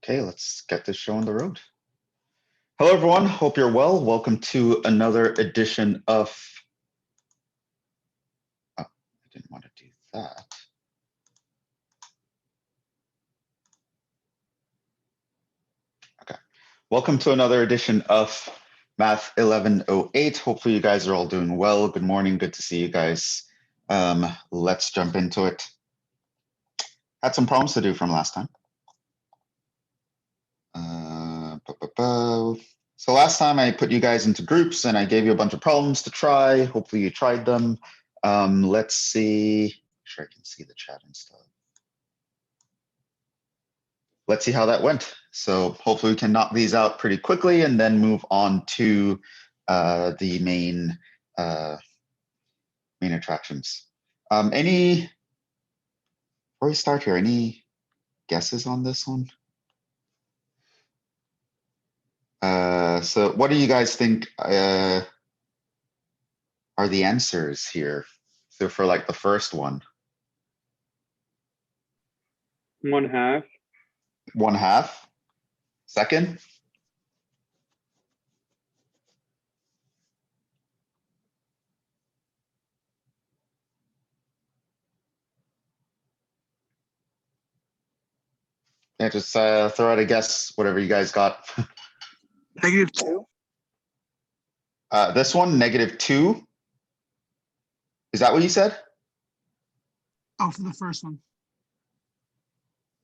Okay, let's get this show on the road. Hello, everyone. Hope you're well. Welcome to another edition of. Oh, I didn't want to do that. Okay. Welcome to another edition of Math 1108. Hopefully, you guys are all doing well. Good morning. Good to see you guys. Let's jump into it. Had some problems to do from last time. So last time I put you guys into groups and I gave you a bunch of problems to try. Hopefully you tried them. Let's see. Make sure I can see the chat and stuff. Let's see how that went. So hopefully we can knock these out pretty quickly and then move on to the main attractions. Before we start here, any guesses on this one? So what do you guys think are the answers here? So for like the first one. 1/2. 1/2. Second. Yeah, just throw out a guess, whatever you guys got. -2. This one, -2. Is that what you said? Oh, for the first one.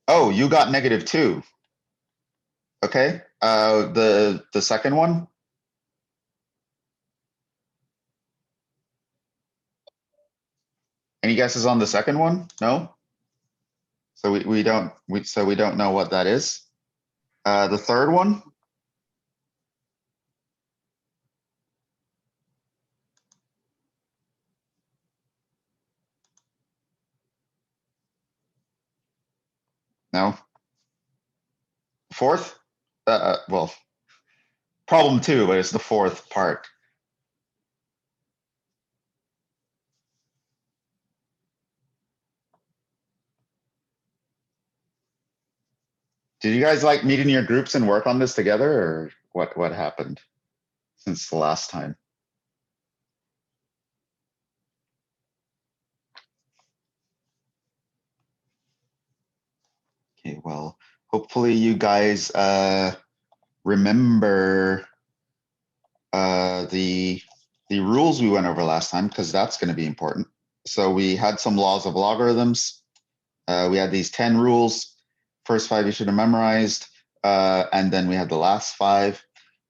Oh, you got -2. Okay. The second one. Any guesses on the second one? No. So we don't know what that is. The third one. No. Fourth. Well, problem 2, but it's the fourth part. Did you guys like meet in your groups and work on this together, or what happened since the last time? Okay, well, hopefully you guys remember the rules we went over last time, because that's going to be important. So we had some laws of logarithms. We had these 10 rules. First 5 you should have memorized, and then we had the last 5.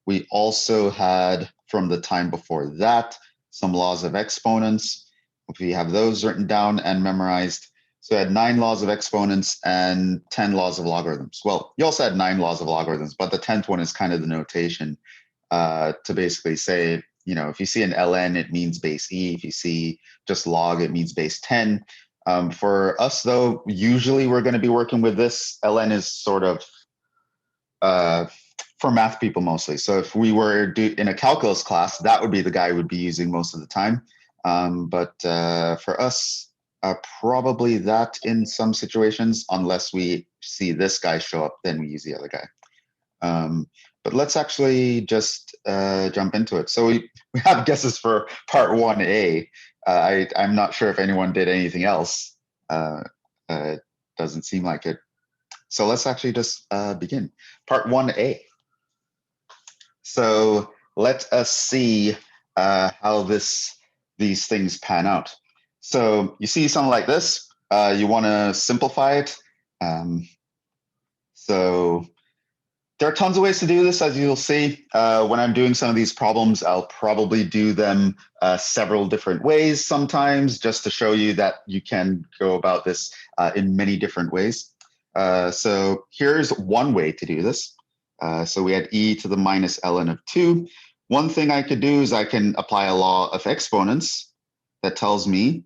We also had, from the time before that, some laws of exponents. If we have those written down and memorized. So we had 9 laws of exponents and 10 laws of logarithms. Well, you also had 9 laws of logarithms, but the 10th one is kind of the notation to basically say, you know, if you see an ln, it means base e. If you see just log, it means base 10. For us, though, usually we're going to be working with this. ln is sort of for math people mostly. So if we were in a calculus class, that would be the guy we'd be using most of the time. But for us, probably that in some situations, unless we see this guy show up, then we use the other guy. But let's actually just jump into it. So we have guesses for part 1A. I'm not sure if anyone did anything else. Doesn't seem like it. So let's actually just begin. Part 1A. So let us see how these things pan out. So you see something like this. You want to simplify it. So there are tons of ways to do this, as you'll see. When I'm doing some of these problems, I'll probably do them several different ways sometimes, just to show you that you can go about this in many different ways. So here's one way to do this. So we had e to the minus ln of 2. One thing I could do is I can apply a law of exponents that tells me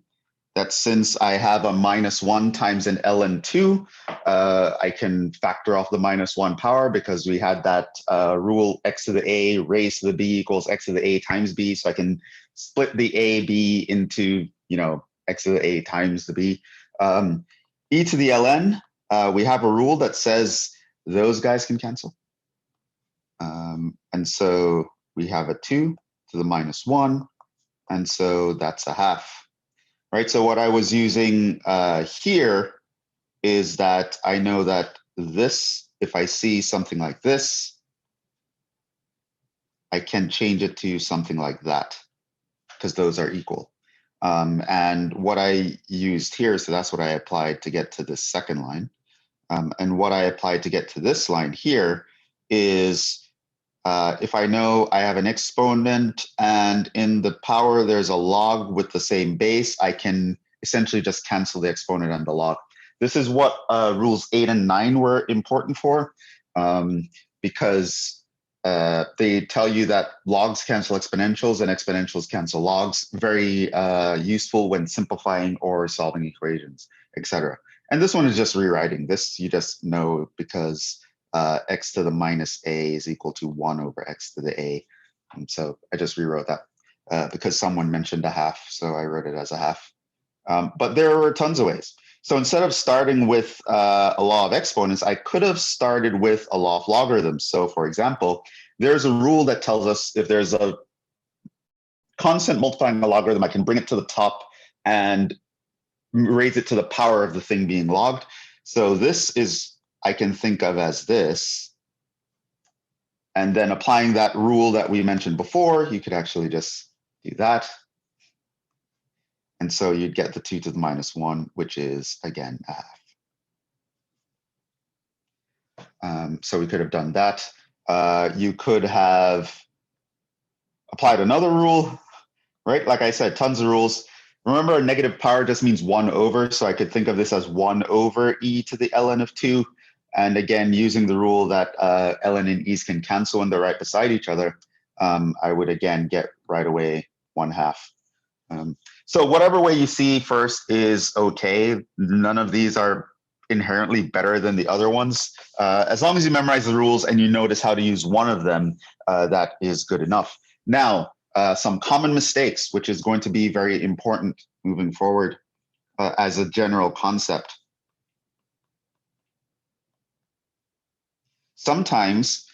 that since I have a -1 times an ln2, I can factor off the -1 power, because we had that rule x to the a raised to the b equals x to the a times b. So I can split the a, b into, you know, x to the a times the b. E to the ln, we have a rule that says those guys can cancel. And so we have a 2 to the minus 1, and so that's a half, right? So what I was using here is that I know that this, if I see something like this, I can change it to something like that, because those are equal. And what I used here, so that's what I applied to get to this second line. And what I applied to get to this line here is if I know I have an exponent and in the power there's a log with the same base, I can essentially just cancel the exponent and the log. This is what rules 8 and 9 were important for, because they tell you that logs cancel exponentials and exponentials cancel logs. Very useful when simplifying or solving equations, etc. And this one is just rewriting. This you just know because x to the minus a is equal to 1 over x to the a. And so I just rewrote that because someone mentioned a half, so I wrote it as a half. But there were tons of ways. So instead of starting with a law of exponents, I could have started with a law of logarithms. So for example, there's a rule that tells us if there's a constant multiplying a logarithm, I can bring it to the top and raise it to the power of the thing being logged. So this is, I can think of as this. And then applying that rule that we mentioned before, you could actually just do that. And so you'd get the 2 to the minus 1, which is, again, a half. So we could have done that. You could have applied another rule, right? Like I said, tons of rules. Remember, a negative power just means 1 over, so I could think of this as 1 over e to the ln of 2. And again, using the rule that ln and e's can cancel when they're right beside each other, I would again get right away 1/2. So whatever way you see first is okay. None of these are inherently better than the other ones. As long as you memorize the rules and you notice how to use one of them, that is good enough. Now, some common mistakes, which is going to be very important moving forward as a general concept. Sometimes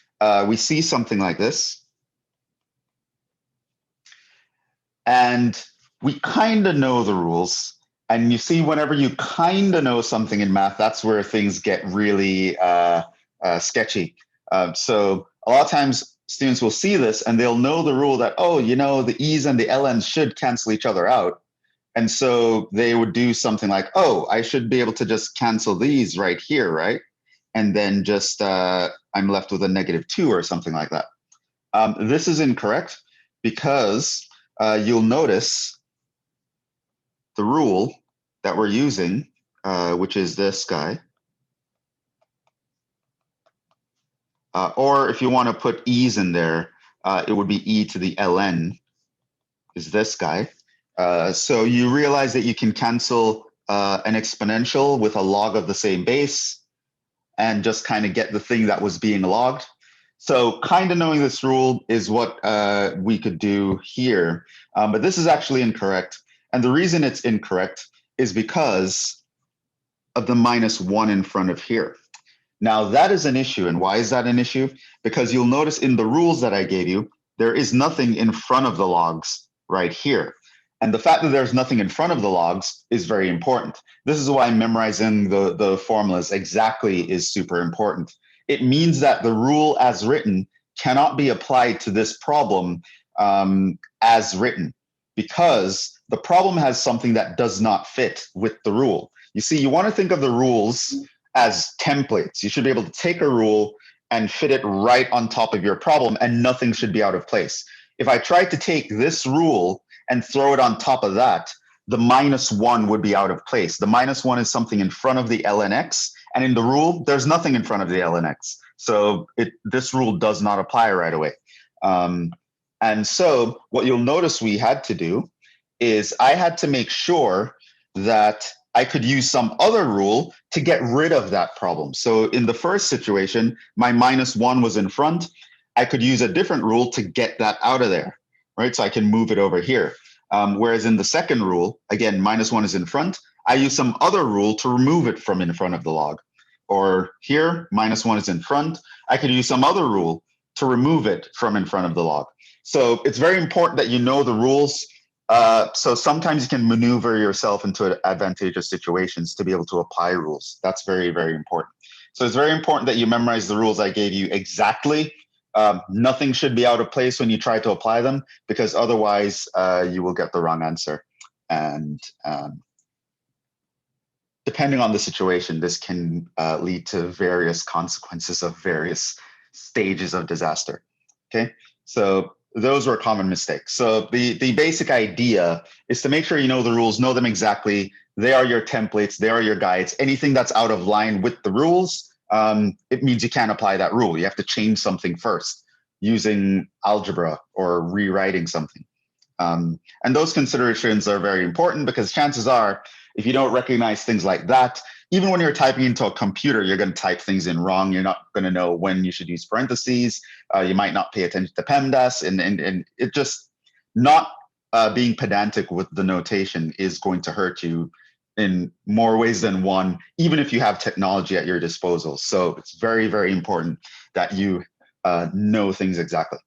we see something like this, and we kind of know the rules. And you see, whenever you kind of know something in math, that's where things get really sketchy. So a lot of times students will see this and they'll know the rule that, oh, you know, the e's and the ln's should cancel each other out. And so they would do something like, oh, I should be able to just cancel these right here, right? And then just I'm left with a -2 or something like that. This is incorrect because you'll notice the rule that we're using, which is this guy. Or if you want to put e's in there, it would be e to the ln is this guy. So you realize that you can cancel an exponential with a log of the same base and just kind of get the thing that was being logged. So kind of knowing this rule is what we could do here. But this is actually incorrect. And the reason it's incorrect is because of the -1 in front of here. Now that is an issue. And why is that an issue? Because you'll notice in the rules that I gave you, there is nothing in front of the logs right here. And the fact that there's nothing in front of the logs is very important. This is why memorizing the formulas exactly is super important. It means that the rule as written cannot be applied to this problem as written, because the problem has something that does not fit with the rule. You see, you want to think of the rules as templates. You should be able to take a rule and fit it right on top of your problem, and nothing should be out of place. If I tried to take this rule and throw it on top of that, the -1 would be out of place. The -1 is something in front of the ln x, and in the rule, there's nothing in front of the ln x. So this rule does not apply right away. And so what you'll notice we had to do is I had to make sure that I could use some other rule to get rid of that problem. So in the first situation, my -1 was in front. I could use a different rule to get that out of there, right? So I can move it over here. Whereas in the second rule, again, -1 is in front. I use some other rule to remove it from in front of the log. or here, -1 is in front, I could use some other rule to remove it from in front of the log. So it's very important that you know the rules. So sometimes you can maneuver yourself into advantageous situations to be able to apply rules. That's very, very important. So it's very important that you memorize the rules I gave you exactly. Nothing should be out of place when you try to apply them, because otherwise you will get the wrong answer. And depending on the situation, this can lead to various consequences of various stages of disaster. Okay, so those were common mistakes. So the basic idea is to make sure you know the rules, know them exactly. They are your templates, they are your guides. Anything that's out of line with the rules, it means you can't apply that rule. You have to change something first using algebra or rewriting something. And those considerations are very important, because chances are, if you don't recognize things like that, even when you're typing into a computer, you're going to type things in wrong. You're not going to know when you should use parentheses. You might not pay attention to PEMDAS, and it just not being pedantic with the notation is going to hurt you in more ways than one, even if you have technology at your disposal. So it's very, very important that you know things exactly.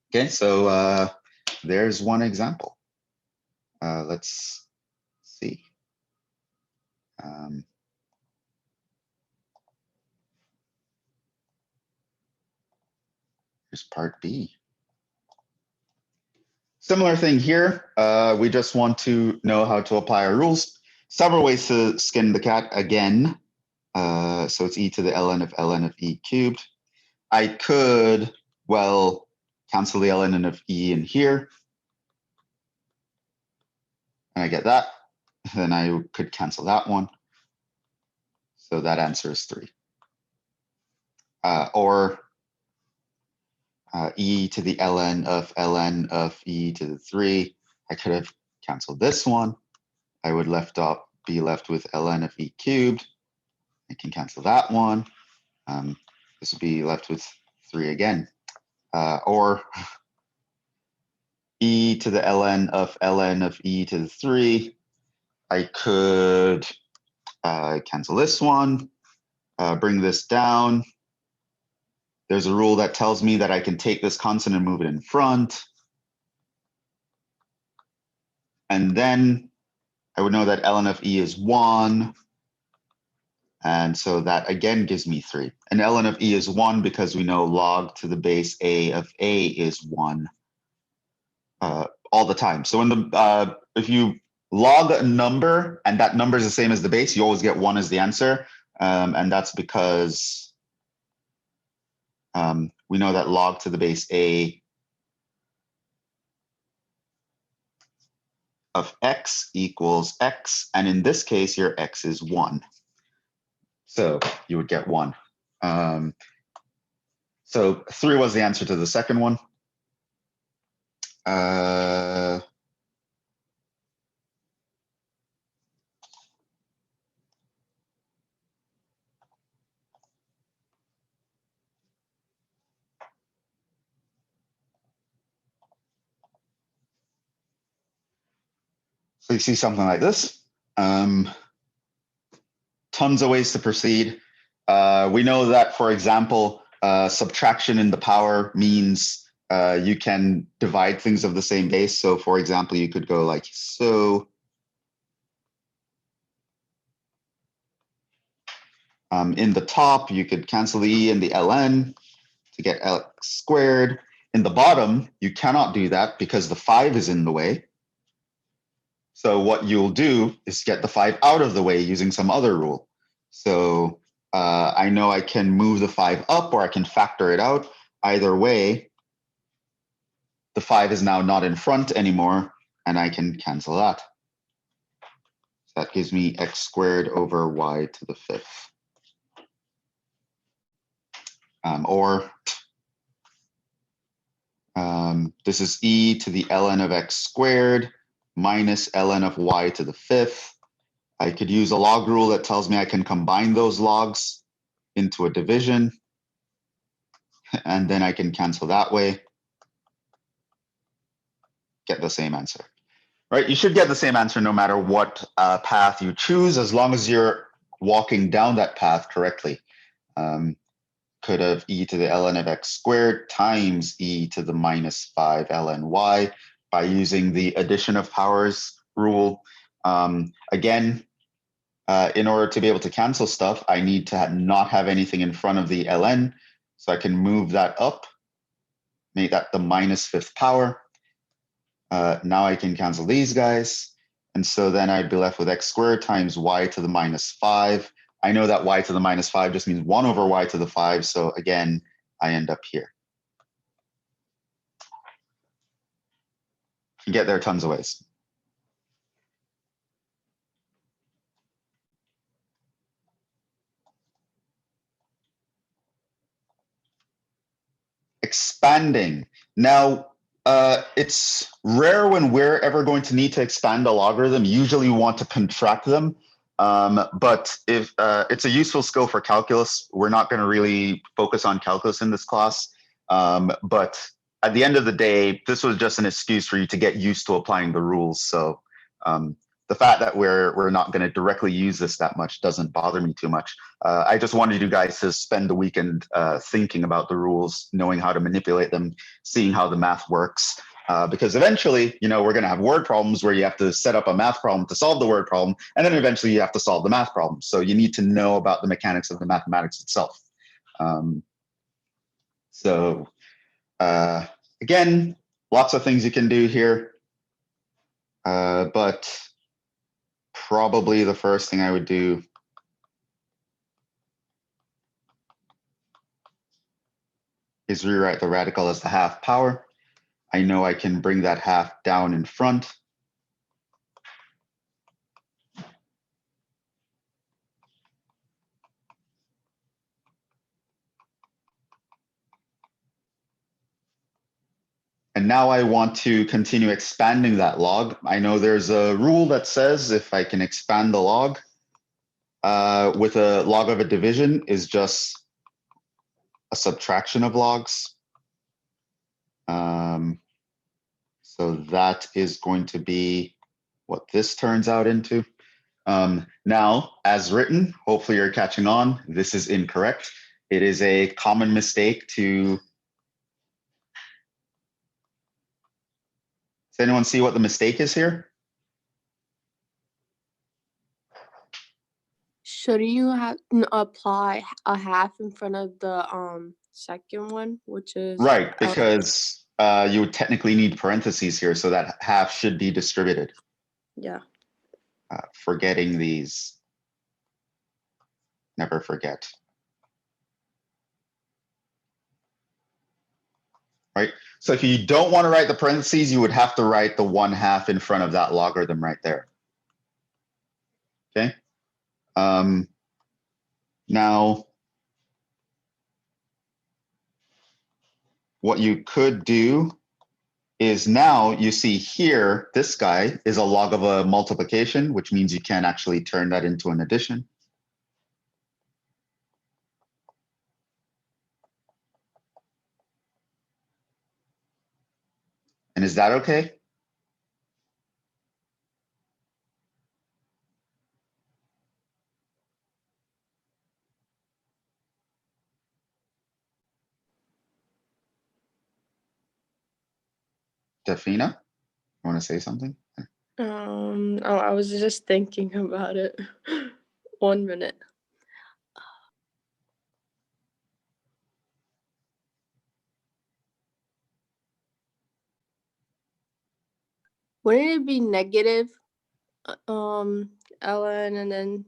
Okay, so there's one example. Let's see. Here's part B. Similar thing here. We just want to know how to apply our rules. Several ways to skin the cat again. So it's e to the ln of e cubed. I could, well, cancel the ln of e in here. And I get that. Then I could cancel that one. So that answer is 3. Or e to the ln of e to the 3. I could have canceled this one. I would be left with ln of e cubed. I can cancel that one. This would be left with 3 again. Or e to the ln of e to the 3. I could cancel this one, bring this down. There's a rule that tells me that I can take this constant and move it in front. And then I would know that ln of e is 1. And so that again gives me 3. And ln of e is 1 because we know log to the base a of a is 1 all the time. So when if you log a number and that number is the same as the base, you always get 1 as the answer. And that's because we know that log to the base a of x equals x. And in this case, your x is 1. So you would get 1. So 3 was the answer to the second one. So you see something like this. Tons of ways to proceed. We know that, for example, subtraction in the power means you can divide things of the same base. So for example, you could go like so. In the top, you could cancel the e and the ln to get x squared. In the bottom, you cannot do that because the 5 is in the way. So what you'll do is get the 5 out of the way using some other rule. So I know I can move the 5 up or I can factor it out. Either way, the 5 is now not in front anymore, and I can cancel that. So that gives me x squared over y to the 5th. This is e to the ln of x squared minus ln of y to the 5th. I could use a log rule that tells me I can combine those logs into a division, and then I can cancel that way, get the same answer. Right? You should get the same answer no matter what path you choose, as long as you're walking down that path correctly. Could have e to the ln of x squared times e to the minus 5 ln y by using the addition of powers rule. Again, in order to be able to cancel stuff, I need to not have anything in front of the ln. So I can move that up, make that the minus 5th power. Now I can cancel these guys. And so then I'd be left with x squared times y to the minus 5. I know that y to the minus 5 just means 1 over y to the 5. So again, I end up here. You can get there tons of ways. Expanding. Now, it's rare when we're ever going to need to expand a logarithm. Usually we want to contract them. But if it's a useful skill for calculus, we're not going to really focus on calculus in this class. But at the end of the day, this was just an excuse for you to get used to applying the rules. So the fact that we're not going to directly use this that much doesn't bother me too much. I just wanted you guys to spend the weekend thinking about the rules, knowing how to manipulate them, seeing how the math works. Because eventually, we're going to have word problems where you have to set up a math problem to solve the word problem, and then eventually you have to solve the math problem. So you need to know about the mechanics of the mathematics itself. Again, lots of things you can do here, but probably the first thing I would do is rewrite the radical as the half power. I know I can bring that half down in front. And now I want to continue expanding that log. I know there's a rule that says if I can expand the log with a log of a division is just a subtraction of logs. So that is going to be what this turns out into. Now, as written, hopefully you're catching on. This is incorrect. It is a common mistake to... Does anyone see what the mistake is here? Should you have apply a half in front of the second one, which is Right, because you would technically need parentheses here, so that half should be distributed. yeah. Forgetting these. Never forget. Right, so if you don't want to write the parentheses, you would have to write the 1/2 in front of that logarithm right there. Okay. Now, what you could do is now you see here, this guy is a log of a multiplication, which means you can actually turn that into an addition. And is that okay? Defina, you want to say something? Oh, I was just thinking about it. 1 minute. Wouldn't it be negative ln and then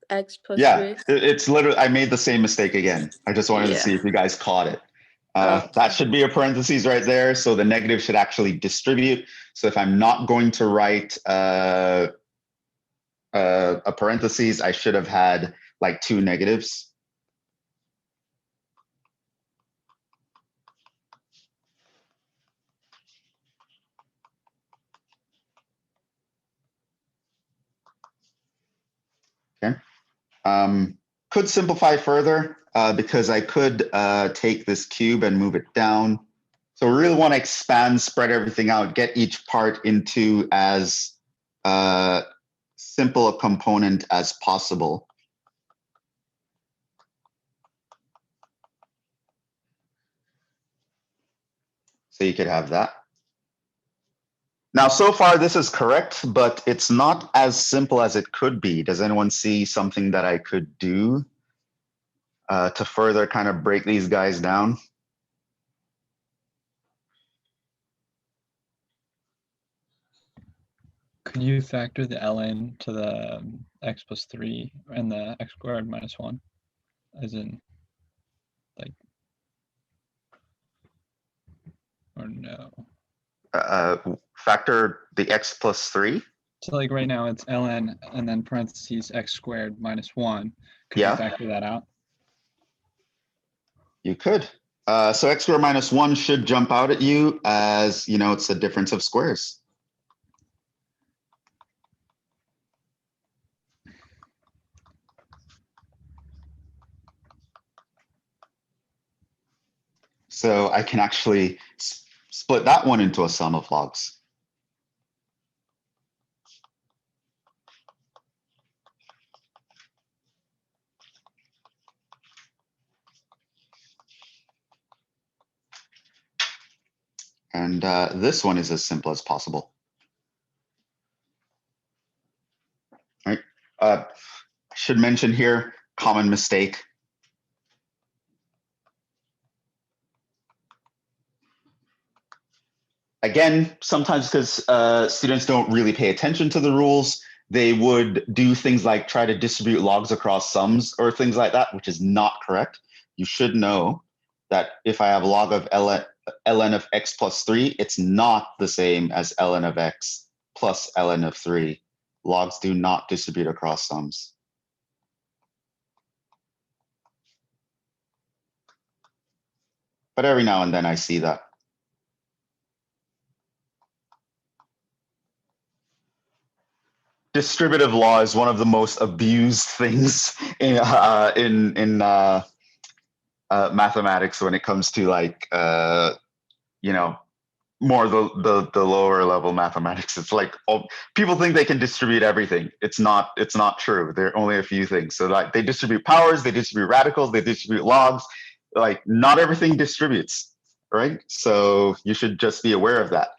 x plus Yeah, 3? it's literally, I made the same mistake again. I just wanted to see if you guys caught it. That should be a parentheses right there. So the negative should actually distribute. So if I'm not going to write a parentheses, I should have had like 2 negatives. Okay. Could simplify further because I could take this cube and move it down. So we really want to expand, spread everything out, get each part into as simple a component as possible. So you could have that. Now, so far, this is correct, but it's not as simple as it could be. Does anyone see something that I could do to further kind of break these guys down? Could you factor the ln to the x plus 3 and the x squared minus 1? As in, like, or no? Factor the x plus 3? So like right now it's ln and then parentheses x squared minus 1. Could Yeah. you factor that out? You could. So x squared minus 1 should jump out at you as, you know, it's a difference of squares. So I can actually split that one into a sum of logs. And this one is as simple as possible. Right? I should mention here, common mistake. Again, sometimes because students don't really pay attention to the rules, they would do things like try to distribute logs across sums or things like that, which is not correct. You should know that if I have log of ln of x plus 3, it's not the same as ln of x plus ln of 3. Logs do not distribute across sums. But every now and then I see that. Distributive law is one of the most abused things in mathematics when it comes to like you know, more the lower level mathematics. It's like people think they can distribute everything. It's not true. There are only a few things. So like they distribute powers, they distribute radicals, they distribute logs. Like not everything distributes, right? So you should just be aware of that.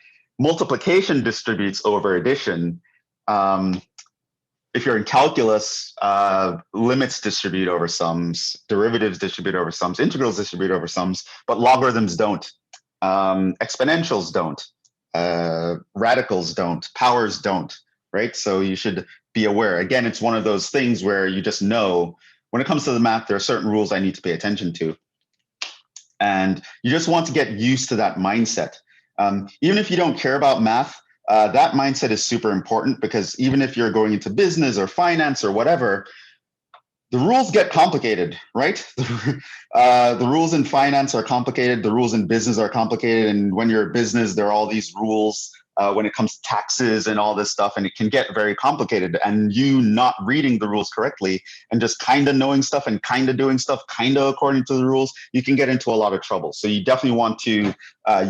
Multiplication distributes over addition. If you're in calculus, limits distribute over sums, derivatives distribute over sums, integrals distribute over sums, but logarithms don't. Exponentials don't. Radicals don't. Powers don't, right? So you should be aware. Again, it's one of those things where you just know when it comes to the math, there are certain rules I need to pay attention to. And you just want to get used to that mindset. Even if you don't care about math, that mindset is super important because even if you're going into business or finance or whatever, the rules get complicated, right? The rules in finance are complicated. The rules in business are complicated. And when you're a business, there are all these rules when it comes to taxes and all this stuff, and it can get very complicated. And you not reading the rules correctly and just kind of knowing stuff and kind of doing stuff kind of according to the rules, you can get into a lot of trouble. So you definitely want to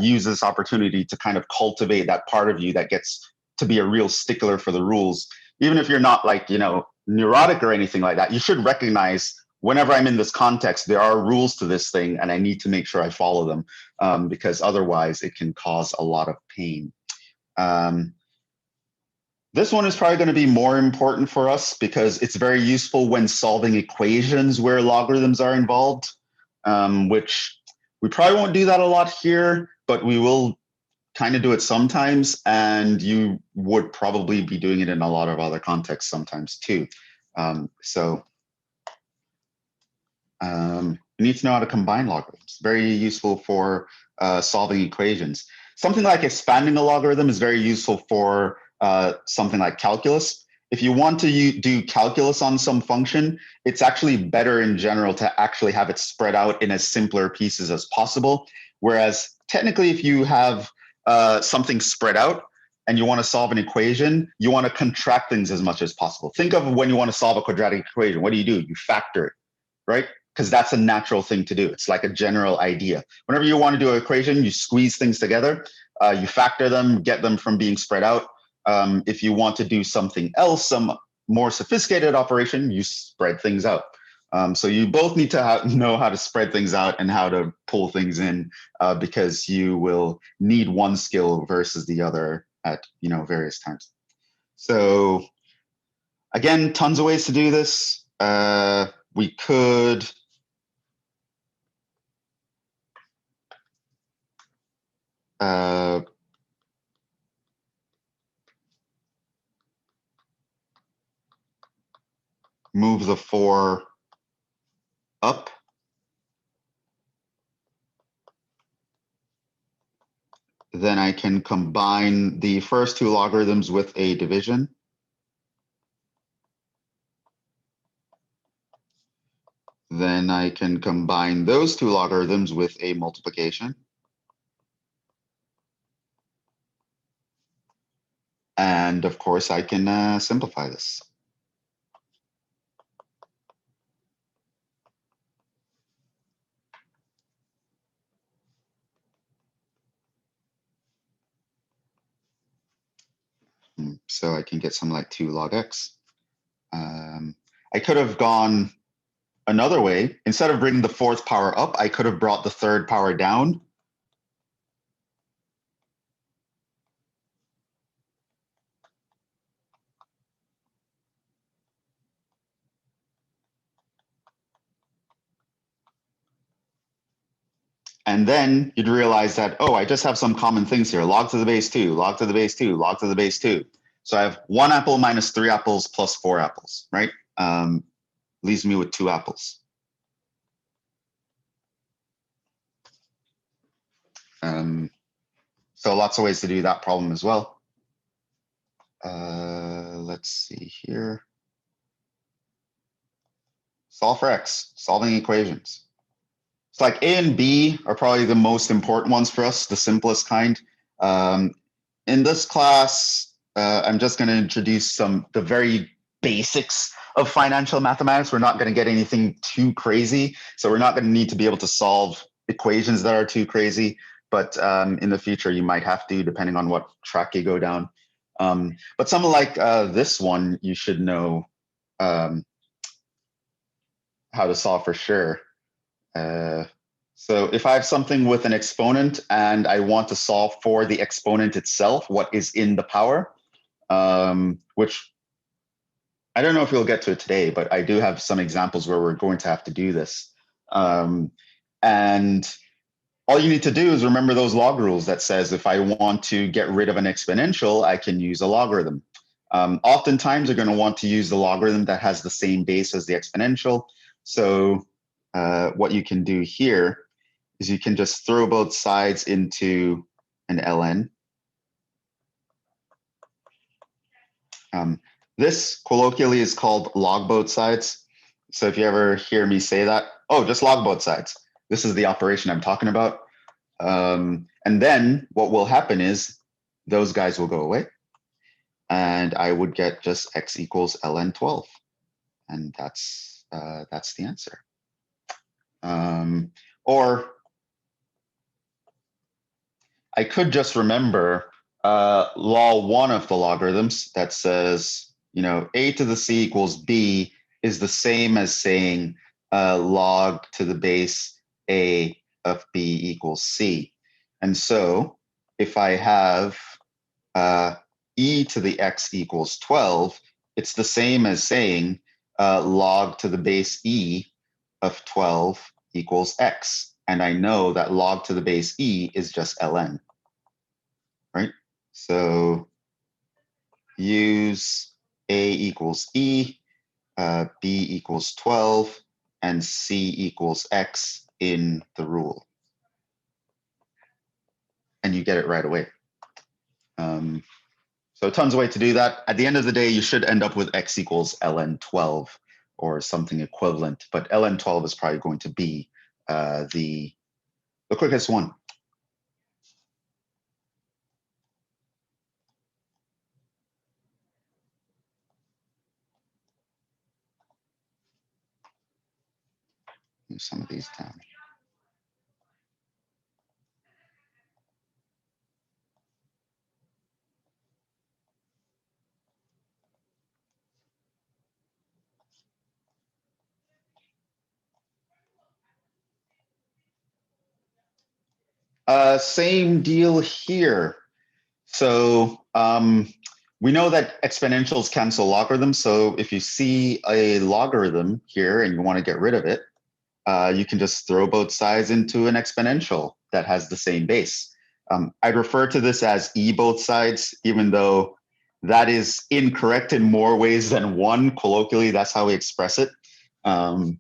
use this opportunity to kind of cultivate that part of you that gets to be a real stickler for the rules. Even if you're not like, you know, neurotic or anything like that, you should recognize whenever I'm in this context, there are rules to this thing and I need to make sure I follow them because otherwise it can cause a lot of pain. This one is probably going to be more important for us because it's very useful when solving equations where logarithms are involved, which we probably won't do that a lot here, but we will kind of do it sometimes, and you would probably be doing it in a lot of other contexts sometimes too. You need to know how to combine logarithms. Very useful for solving equations. Something like expanding a logarithm is very useful for something like calculus. If you want to do calculus on some function, it's actually better in general to actually have it spread out in as simpler pieces as possible. Whereas technically, if you have something spread out and you want to solve an equation, you want to contract things as much as possible. Think of when you want to solve a quadratic equation. What do? You factor it, right? Because that's a natural thing to do. It's like a general idea. Whenever you want to do an equation, you squeeze things together, you factor them, get them from being spread out. If you want to do something else, some more sophisticated operation, you spread things out. So you both need to know how to spread things out and how to pull things in, because you will need one skill versus the other at various times. So again, tons of ways to do this. We could move the 4 up. Then I can combine the first 2 logarithms with a division. Then I can combine those 2 logarithms with a multiplication. And of course, I can simplify this. So I can get something like 2 log x. I could have gone another way. Instead of bringing the 4th power up, I could have brought the 3rd power down. And then you'd realize that, oh, I just have some common things here. Log to the base 2, log to the base 2, log to the base 2. So I have 1 apple minus 3 apples plus 4 apples, right? Leaves me with 2 apples. So lots of ways to do that problem as well. Let's see here. Solve for x, solving equations. It's like A and B are probably the most important ones for us, the simplest kind. In this class, I'm just going to introduce the very basics of financial mathematics. We're not going to get anything too crazy. So we're not going to need to be able to solve equations that are too crazy. But in the future, you might have to, depending on what track you go down. But something like this one, you should know how to solve for sure. So if I have something with an exponent and I want to solve for the exponent itself, what is in the power, which I don't know if we'll get to it today, but I do have some examples where we're going to have to do this. And all you need to do is remember those log rules that says if I want to get rid of an exponential, I can use a logarithm. Oftentimes, you're going to want to use the logarithm that has the same base as the exponential. So what you can do here is you can just throw both sides into an ln. This colloquially is called log both sides. So if you ever hear me say that, oh, just log both sides. This is the operation I'm talking about. And then what will happen is those guys will go away. And I would get just x equals ln 12. And that's the answer. Or I could just remember law 1 of the logarithms that says, a to the c equals b is the same as saying log to the base a of b equals c. And so if I have e to the x equals 12, it's the same as saying log to the base e of 12 equals x. And I know that log to the base e is just ln, right? So use a equals e, b equals 12, and c equals x in the rule. And you get it right away. So tons of ways to do that. At the end of the day, you should end up with x equals ln 12 or something equivalent. But ln 12 is probably going to be the quickest one. Move some of these down. Same deal here. So we know that exponentials cancel logarithms. So if you see a logarithm here and you want to get rid of it, you can just throw both sides into an exponential that has the same base. I'd refer to this as e both sides, even though that is incorrect in more ways than one. Colloquially, that's how we express it. So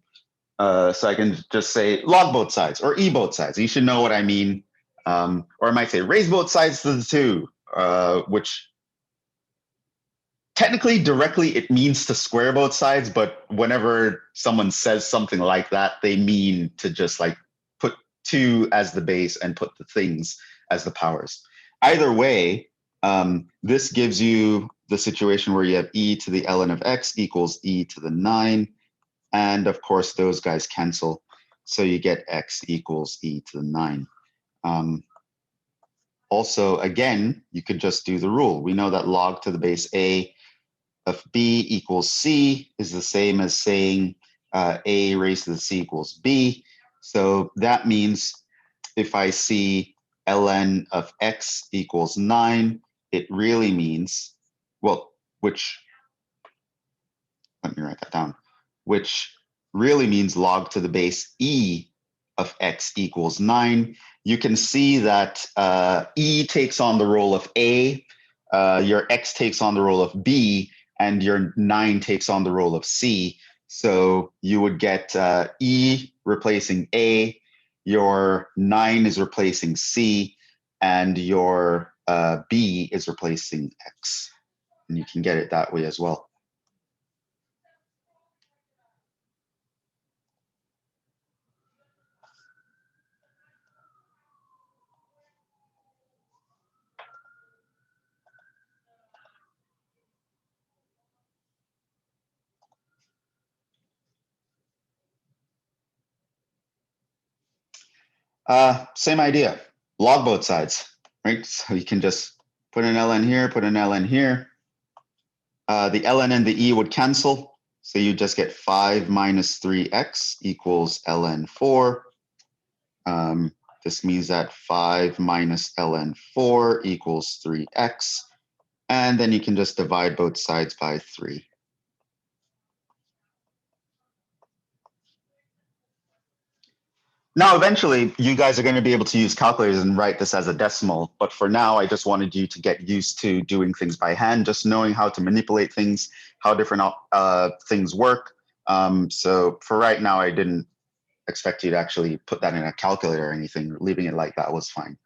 I can just say log both sides or e both sides. You should know what I mean. Or I might say raise both sides to the 2, which technically directly it means to square both sides, but whenever someone says something like that, they mean to just like put 2 as the base and put the things as the powers. Either way, this gives you the situation where you have e to the ln of x equals e to the 9. And of course, those guys cancel. So you get x equals e to the 9. Also, again, you could just do the rule. We know that log to the base a of b equals c is the same as saying a raised to the c equals b. So that means if I see ln of x equals 9, it really means, well, which, let me write that down, which really means log to the base e of x equals 9. You can see that e takes on the role of a, your x takes on the role of b, and your 9 takes on the role of c. So you would get e replacing a, your 9 is replacing c, and your b is replacing x. And you can get it that way as well. Same idea, log both sides, right? So you can just put an ln here, put an ln here. The ln and the e would cancel. So you just get 5 minus 3x equals ln 4. This means that 5 minus ln 4 equals 3x. And then you can just divide both sides by 3. Now, eventually, you guys are going to be able to use calculators and write this as a decimal. But for now, I just wanted you to get used to doing things by hand, just knowing how to manipulate things, how different things work. So for right now, I didn't expect you to actually put that in a calculator or anything. Leaving it like that was fine.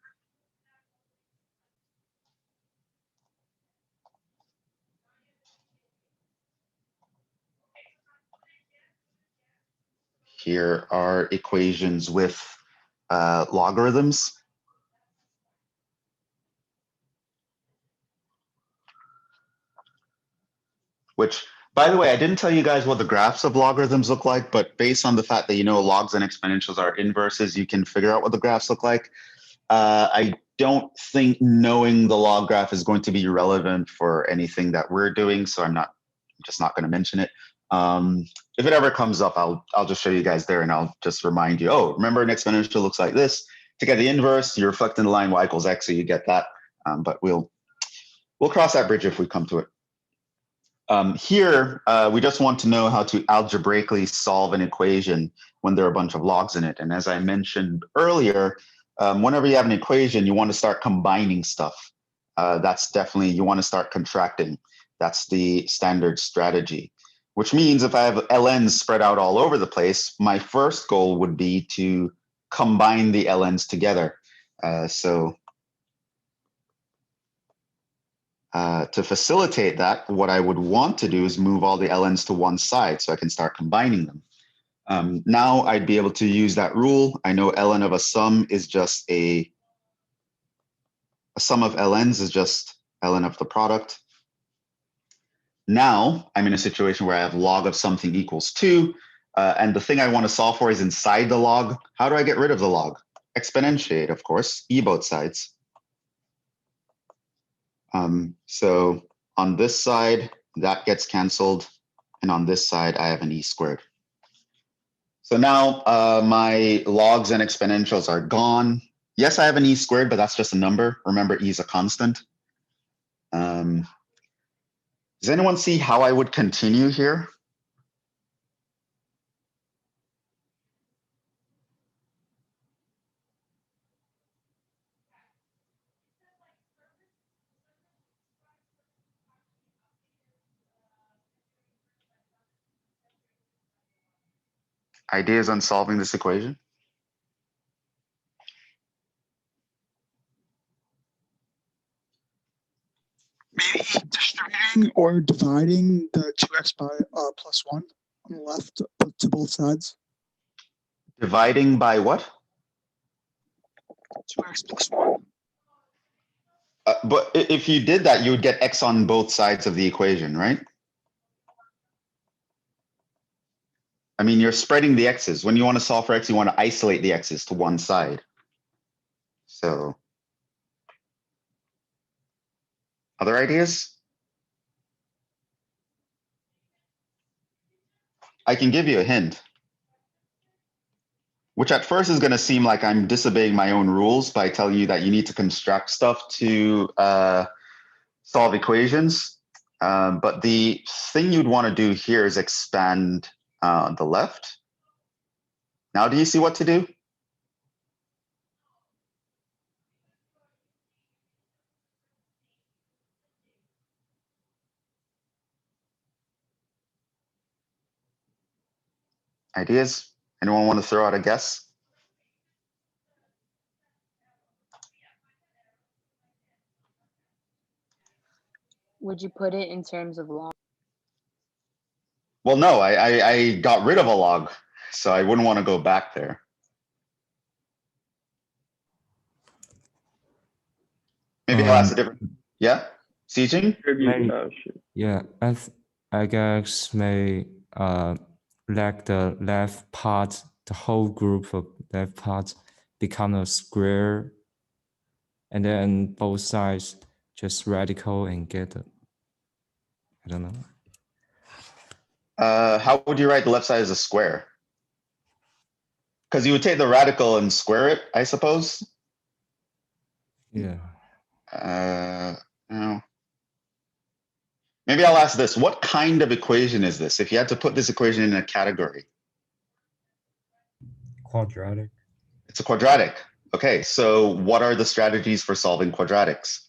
Here are equations with logarithms. Which, by the way, I didn't tell you guys what the graphs of logarithms look like, but based on the fact that you know logs and exponentials are inverses, you can figure out what the graphs look like. I don't think knowing the log graph is going to be relevant for anything that we're doing, so I'm just not going to mention it. If it ever comes up, I'll just show you guys there, and I'll just remind you. Oh, remember an exponential looks like this. To get the inverse, you reflect in the line y equals x, so you get that. But we'll cross that bridge if we come to it. Here, we just want to know how to algebraically solve an equation when there are a bunch of logs in it. And as I mentioned earlier, whenever you have an equation, you want to start combining stuff. That's definitely, you want to start contracting. That's the standard strategy, which means if I have ln's spread out all over the place, my first goal would be to combine the ln's together. To facilitate that, what I would want to do is move all the ln's to one side so I can start combining them. Now I'd be able to use that rule. I know ln of a sum is just a sum of ln's is just ln of the product. Now I'm in a situation where I have log of something equals 2, and the thing I want to solve for is inside the log. How do I get rid of the log? Exponentiate, of course, e both sides. So on this side, that gets canceled. And on this side, I have an e squared. So now my logs and exponentials are gone. Yes, I have an e squared, but that's just a number. Remember, e is a constant. Does anyone see how I would continue here? Ideas on solving this equation? Maybe distributing or dividing the 2x by +1 on the left to both sides. Dividing by what? 2x + 1. But if you did that, you would get x on both sides of the equation, right? I mean, you're spreading the x's. When you want to solve for x, you want to isolate the x's to one side. So, other ideas? I can give you a hint, which at first is going to seem like I'm disobeying my own rules by telling you that you need to construct stuff to solve equations. But the thing you'd want to do here is expand the left. Now, do you see what to do? Ideas? Anyone want to throw out a guess? Would you put it in terms of log? Well, no, I got rid of a log, so I wouldn't want to go back there. Maybe I'll ask a different. Yeah, Sijing? Distribute, Maybe. shit. Yeah, I guess may like the left part, the whole group of left parts become a square, and then both sides just radical and get I don't know. How would you write the left side as a square? Because you would take the radical and square it, I suppose. Yeah. No. Maybe I'll ask this. What kind of equation is this? If you had to put this equation in a category. Quadratic. It's a quadratic. Okay, so what are the strategies for solving quadratics?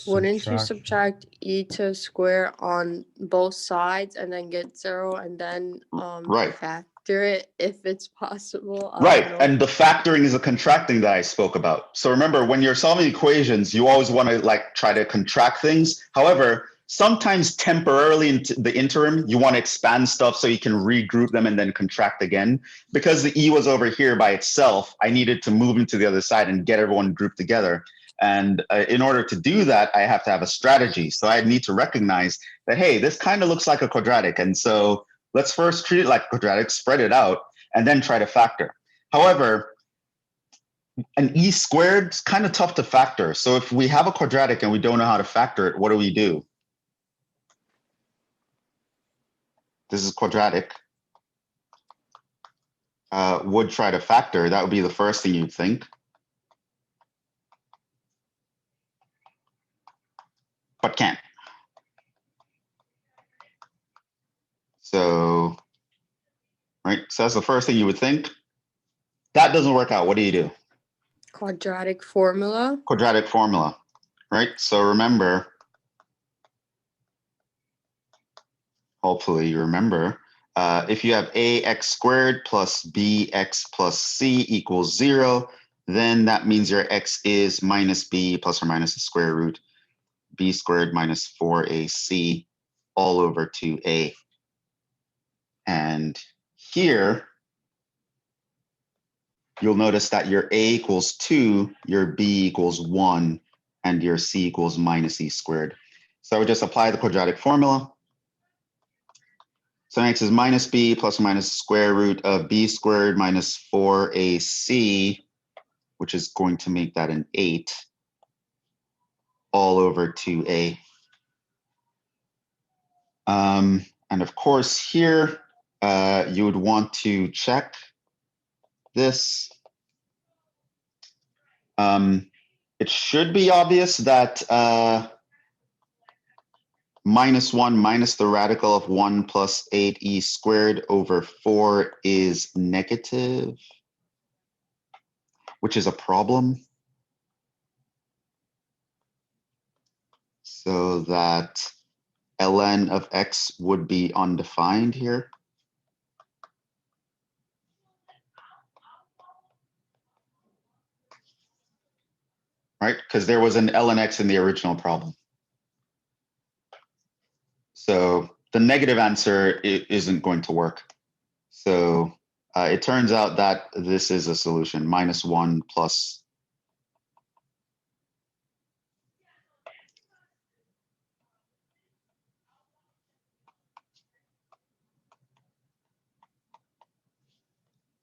Wouldn't you subtract e to the square on both sides and then get 0 and then Right. factor it if it's possible? I Right, don't know. and the factoring is a contracting that I spoke about. So remember, when you're solving equations, you always want to like try to contract things. However, sometimes temporarily in the interim, you want to expand stuff so you can regroup them and then contract again. Because the E was over here by itself, I needed to move them to the other side and get everyone grouped together. And in order to do that, I have to have a strategy. So I need to recognize that, hey, this kind of looks like a quadratic. And so let's first treat it like a quadratic, spread it out, and then try to factor. However, an e squared is kind of tough to factor. So if we have a quadratic and we don't know how to factor it, what do? This is quadratic. Would try to factor. That would be the first thing you'd think. But can't. So, right, so that's the first thing you would think. That doesn't work out. What do? Quadratic formula. Quadratic formula, right? So remember, hopefully you remember, if you have ax squared plus bx plus c equals 0, then that means your x is minus b plus or minus the square root b squared minus 4ac all over 2a. And here, you'll notice that your a equals 2, your b equals 1, and your c equals minus e squared. So I would just apply the quadratic formula. So x is minus b plus or minus square root of b squared minus 4ac, which is going to make that an 8, all over 2a. And of course, here, you would want to check this. It should be obvious that -1 minus the radical of 1 plus 8e squared over 4 is negative, which is a problem. So that ln of x would be undefined here. Right, because there was an ln x in the original problem. So the negative answer isn't going to work. So it turns out that this is a solution, -1 plus.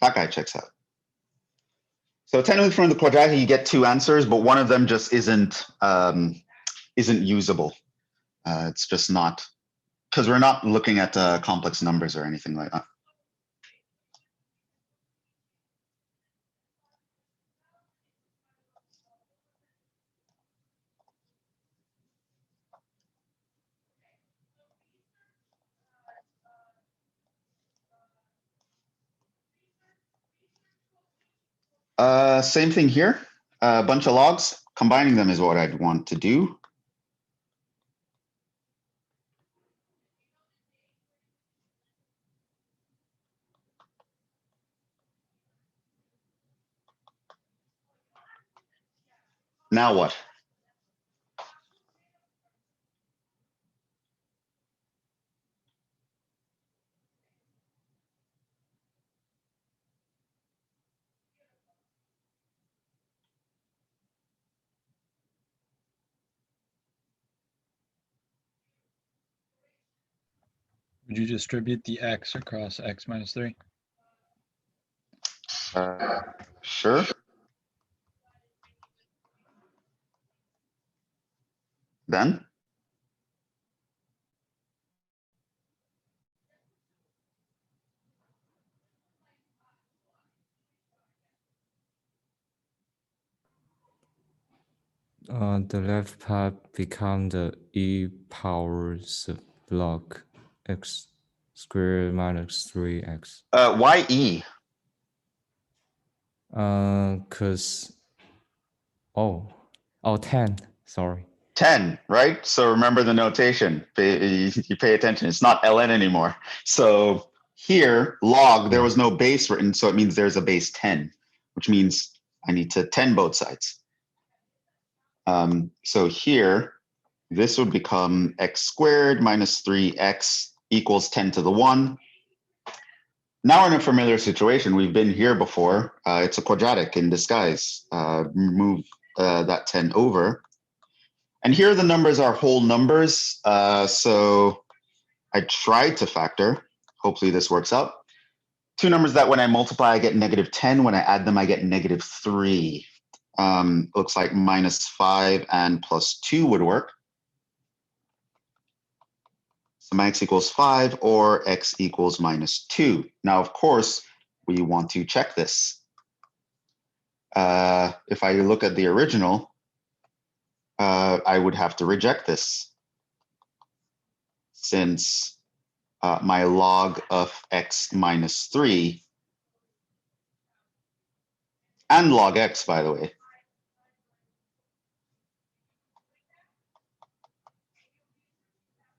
That guy checks out. So technically from the quadratic, you get two answers, but one of them just isn't usable. It's just not, because we're not looking at complex numbers or anything like that. Same thing here, a bunch of logs, combining them is what I'd want to do. Now what? Would you distribute the x across x minus 3? Sure. Then? The left part become the e power sub log x squared minus 3x. Why e? Cause 10, sorry. 10, right? So remember the notation. You pay attention. It's not ln anymore. So here, log, there was no base written, so it means there's a base 10, which means I need to 10 both sides. So here, this would become x squared minus 3x equals 10 to the 1. Now we're in a familiar situation. We've been here before. It's a quadratic in disguise. Move that 10 over. And here the numbers are whole numbers. So I tried to factor. Hopefully this works out. Two numbers that when I multiply, I get -10. When I add them, I get -3. Looks like -5 and +2 would work. So my x equals 5 or x equals -2. Now, of course, we want to check this. If I look at the original, I would have to reject this since my log of x minus 3 and log x, by the way,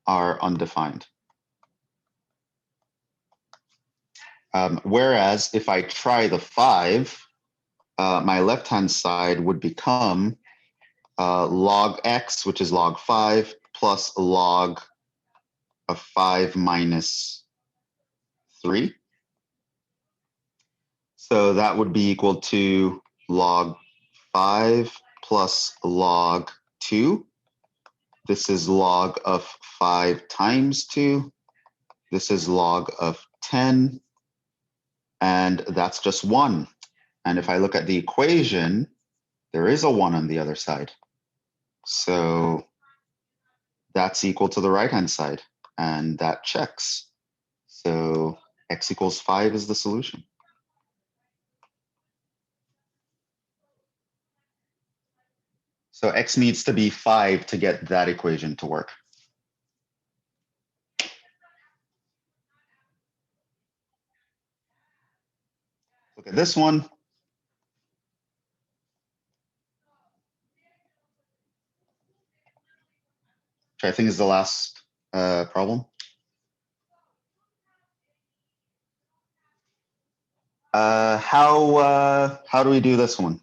are undefined. Whereas if I try the 5, my left-hand side would become log x, which is log 5, plus log of 5 minus 3. So that would be equal to log 5 plus log 2. This is log of 5 times 2. This is log of 10. And that's just 1. And if I look at the equation, there is a 1 on the other side. So that's equal to the right-hand side. And that checks. So x equals 5 is the solution. So x needs to be 5 to get that equation to work. Look at this one. Which I think is the last problem. How do we do this one?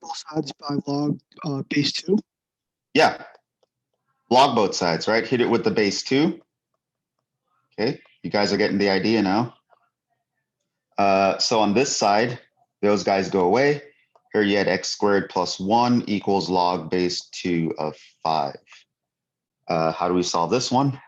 Both sides by log base 2. Yeah. Log both sides, right? Hit it with the base 2. Okay, you guys are getting the idea now. So on this side, those guys go away. Here you had x squared plus 1 equals log base 2 of 5. How do we solve this one?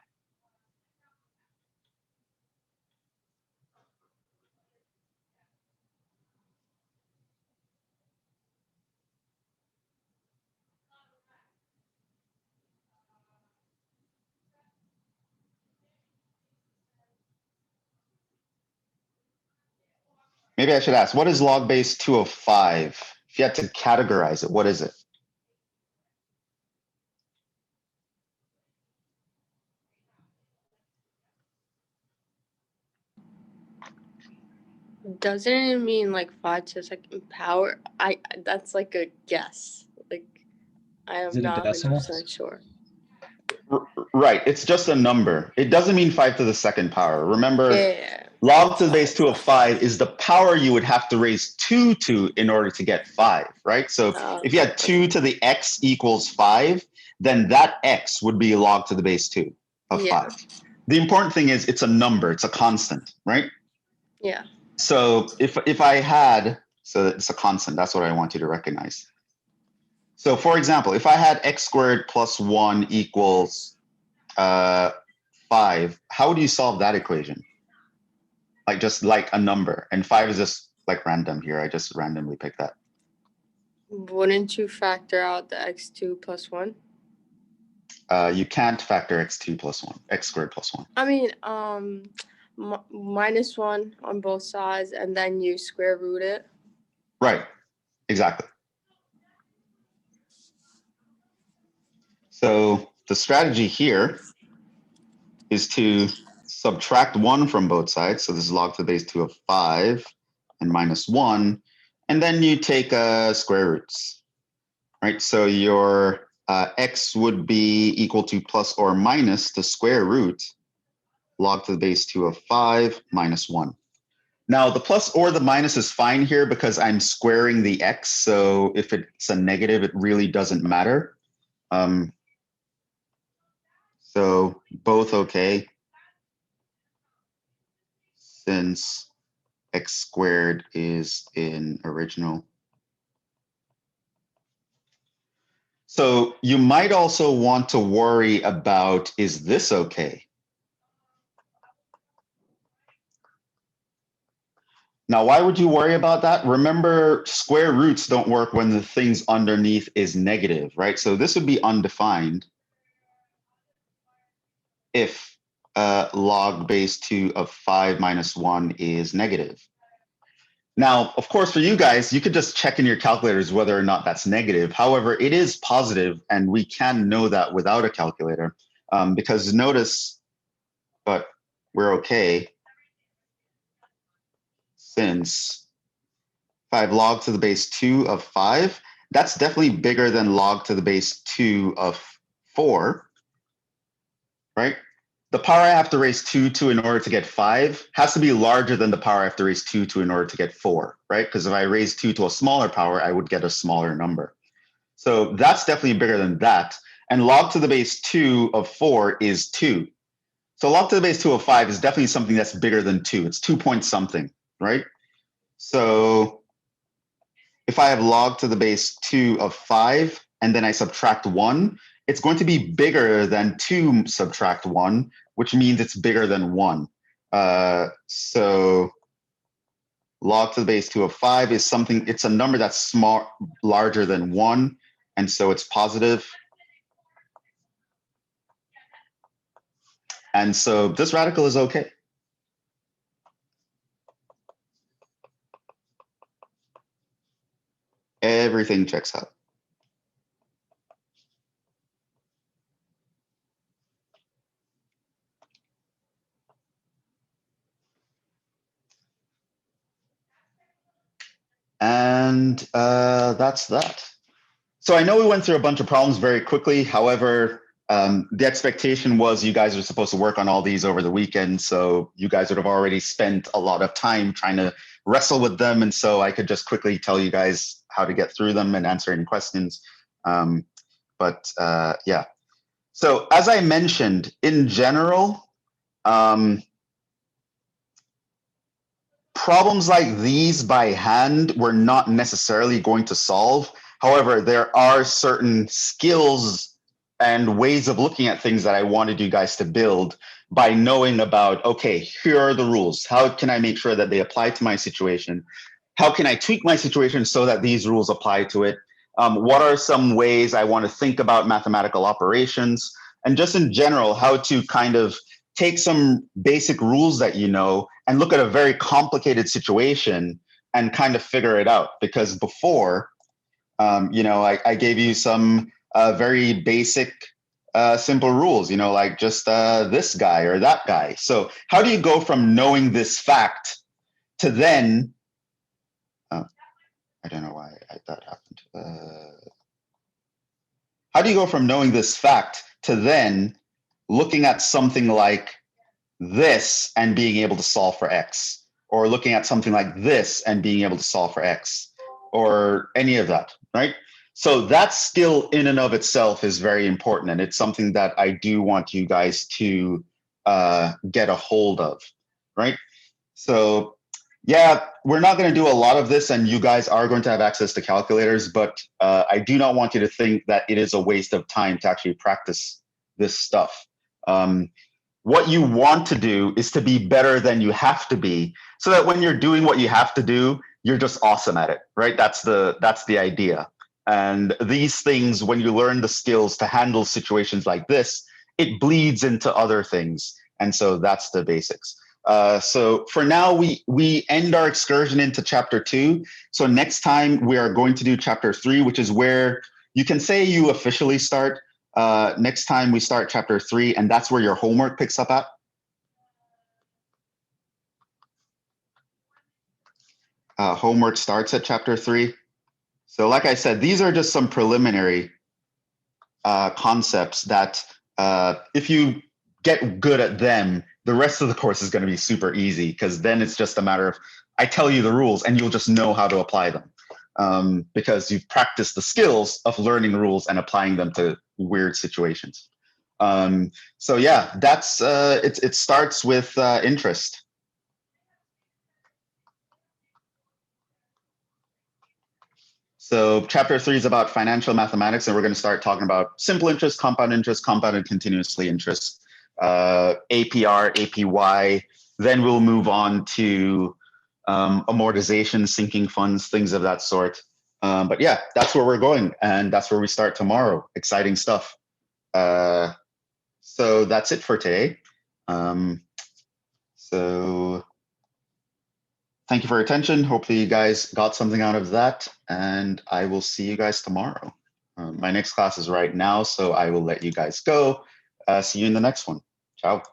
Maybe I should ask, what is log base 2 of 5? If you had to categorize it, what is it? Doesn't it mean like 5 to the second power? That's like a guess. Like I Is am it a not decimal? 100% sure. Right, it's just a number. It doesn't mean 5 to the second power. Remember, Yeah. log to the base 2 of 5 is the power you would have to raise 2 to in order to get 5, right? So if you had 2 to the x equals 5, then that x would be log to the base 2 of Yeah. 5. The important thing is it's a number, it's a constant, right? Yeah. So if I had, so it's a constant, that's what I want you to recognize. So for example, if I had x squared plus 1 equals 5, how would you solve that equation? Like just like a number, and 5 is just like random here. I just randomly picked that. Wouldn't you factor out the x2 plus 1? You can't factor x2 plus 1, x squared plus 1. I mean, minus 1 on both sides, and then you square root it. Right, exactly. So the strategy here is to subtract 1 from both sides. So this is log to the base 2 of 5 and minus 1. And then you take square roots, right? So your x would be equal to plus or minus the square root log to the base 2 of 5 minus 1. Now, the plus or the minus is fine here because I'm squaring the x. So if it's a negative, it really doesn't matter. So both okay, since x squared is in original. So you might also want to worry about, is this okay? Now, why would you worry about that? Remember, square roots don't work when the things underneath is negative, right? So this would be undefined if log base 2 of 5 minus 1 is negative. Now, of course, for you guys, you could just check in your calculators whether or not that's negative. However, it is positive, and we can know that without a calculator because notice, but we're okay since 5 log to the base 2 of 5, that's definitely bigger than log to the base 2 of 4, right? The power I have to raise 2 to in order to get 5 has to be larger than the power I have to raise 2 to in order to get 4, right? Because if I raise 2 to a smaller power, I would get a smaller number. So that's definitely bigger than that. And log to the base 2 of 4 is 2. So log to the base 2 of 5 is definitely something that's bigger than 2. It's 2 point something, right? So if I have log to the base 2 of 5 and then I subtract 1, it's going to be bigger than 2 subtract 1, which means it's bigger than 1. So log to the base 2 of 5 is something, it's a number that's larger than 1, and so it's positive. And so this radical is okay. Everything checks out. And that's that. So I know we went through a bunch of problems very quickly. However, the expectation was you guys were supposed to work on all these over the weekend. So you guys would have already spent a lot of time trying to wrestle with them. And so I could just quickly tell you guys how to get through them and answer any questions. Yeah. So as I mentioned, in general, problems like these by hand we're not necessarily going to solve. However, there are certain skills and ways of looking at things that I wanted you guys to build by knowing about, okay, here are the rules. How can I make sure that they apply to my situation? How can I tweak my situation so that these rules apply to it? What are some ways I want to think about mathematical operations? And just in general, how to kind of take some basic rules that you know and look at a very complicated situation and kind of figure it out. Because before, I gave you some very basic, simple rules, like just this guy or that guy. So how do you go from knowing this fact to then, I don't know why that happened. How do you go from knowing this fact to then looking at something like this and being able to solve for X, or looking at something like this and being able to solve for X, or any of that, right? So that skill in and of itself is very important. And it's something that I do want you guys to get a hold of, right? So yeah, we're not going to do a lot of this, and you guys are going to have access to calculators, but I do not want you to think that it is a waste of time to actually practice this stuff. What you want to do is to be better than you have to be, so that when you're doing what you have to do, you're just awesome at it, right? That's the idea. And these things, when you learn the skills to handle situations like this, it bleeds into other things. And so that's the basics. So for now, we end our excursion into chapter 2. So next time we are going to do chapter 3, which is where you can say you officially start. Next time we start chapter 3, and that's where your homework picks up at. Homework starts at chapter 3. So like I said, these are just some preliminary concepts that if you get good at them, the rest of the course is going to be super easy, because then it's just a matter of, I tell you the rules and you'll just know how to apply them, because you've practiced the skills of learning rules and applying them to weird situations. So yeah, that's it starts with interest. So chapter 3 is about financial mathematics, and we're going to start talking about simple interest, compounded continuously interest, APR, APY. Then we'll move on to amortization, sinking funds, things of that sort. But yeah, that's where we're going, and that's where we start tomorrow. Exciting stuff. So that's it for today. So thank you for your attention. Hopefully you guys got something out of that, and I will see you guys tomorrow. My next class is right now, so I will let you guys go. See you in the next one. Ciao.